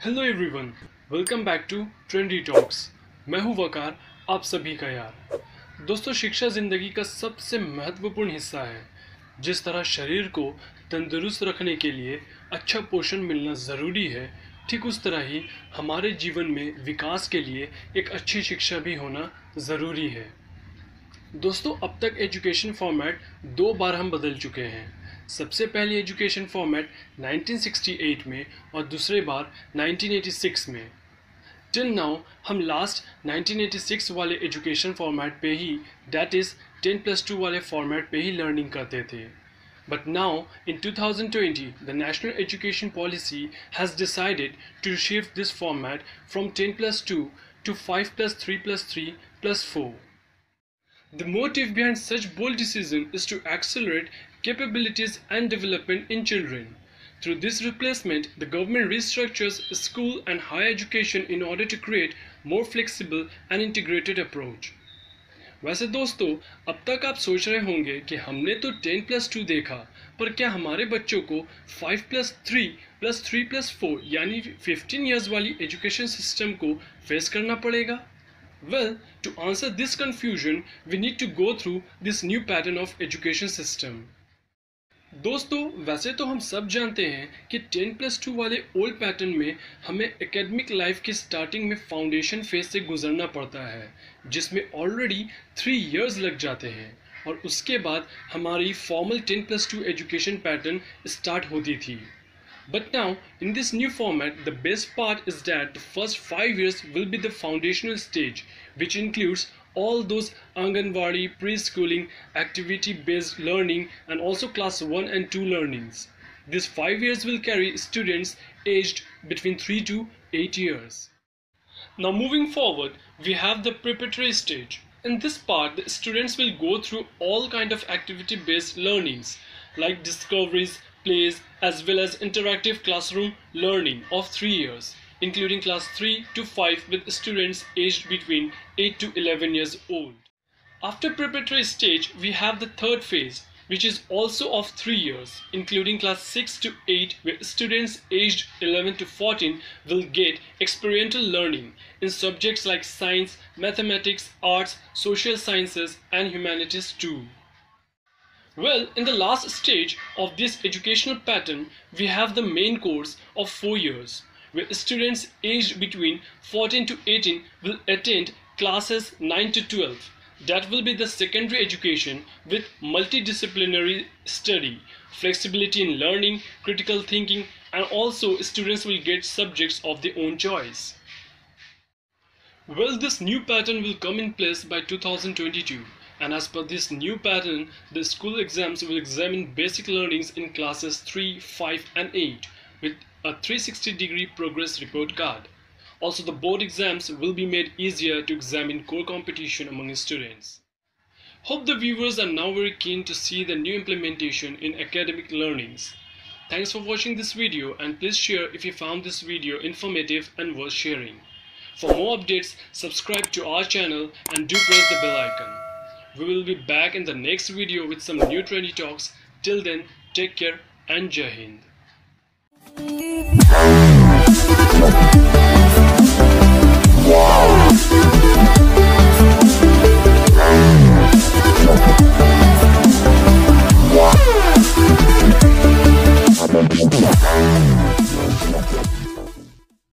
Hello everyone, welcome back to Trendy Talks. मैं हूं वकार, आप सभी का यार। दोस्तों, शिक्षा ज़िंदगी का सबसे महत्वपूर्ण हिस्सा है। जिस तरह शरीर को तंदुरुस्त रखने के लिए अच्छा पोषण मिलना ज़रूरी है, ठीक उस तरह ही हमारे जीवन में विकास के लिए एक अच्छी शिक्षा भी होना ज़रूरी है। दोस्तों, अब तक एजुकेशन फॉर्मेट दो बार हम बदल चुके हैं। सबसे पहली एजुकेशन फॉर्मेट 1968 में और दूसरे बार 1986 में। टिल नाउ हम लास्ट 1986 वाले एजुकेशन फॉर्मेट पे ही, दैट इज़ 10+2 वाले फॉर्मेट पे ही लर्निंग करते थे। But now, in 2020, the National Education Policy has decided to shift this format from 10+2 to 5+3+3+4. The motive behind such bold decision is to accelerate capabilities and development in children. Through this replacement, the government restructures school and higher education in order to create more flexible and integrated approach. वैसे दोस्तों, अब तक आप सोच रहे होंगे कि हमने तो 10+2 देखा, पर क्या हमारे बच्चों को 5+3+3+4 यानी 15 years वाली एजुकेशन सिस्टम को फेस करना पड़ेगा? Well, to answer this confusion, we need to go through this new pattern of education system. दोस्तों, वैसे तो हम सब जानते हैं कि 10+2 वाले ओल्ड पैटर्न में हमें एकेडमिक लाइफ की स्टार्टिंग में फाउंडेशन फेज से गुजरना पड़ता है, जिसमें ऑलरेडी 3 years लग जाते हैं, और उसके बाद हमारी फॉर्मल 10+2 एजुकेशन पैटर्न स्टार्ट होती थी। But now, in this new format, the best part is that the first 5 years will be the foundational stage, which includes all those Anganwadi, preschooling, activity-based learning, and also class 1 and 2 learnings. These 5 years will carry students aged between 3 to 8 years. Now moving forward, we have the preparatory stage. In this part, the students will go through all kind of activity-based learnings, like discoveries, plays, as well as interactive classroom learning of 3 years, including class 3 to 5 with students aged between 8 to 11 years old. After preparatory stage, we have the third phase, which is also of 3 years, including class 6 to 8, where students aged 11 to 14 will get experiential learning in subjects like science, mathematics, arts, social sciences, and humanities too. Well, in the last stage of this educational pattern, we have the main course of 4 years, where students aged between 14 to 18 will attend classes 9 to 12. That will be the secondary education with multidisciplinary study, flexibility in learning, critical thinking, and also students will get subjects of their own choice. Well, this new pattern will come in place by 2022. And as per this new pattern, the school exams will examine basic learnings in classes 3, 5 and 8 with a 360-degree progress report card. Also, the board exams will be made easier to examine core competition among students. Hope the viewers are now very keen to see the new implementation in academic learnings. Thanks for watching this video, and please share if you found this video informative and worth sharing. For more updates, subscribe to our channel and do press the bell icon. We will be back in the next video with some new trendy talks. Till then, take care and Jai Hind. Wow.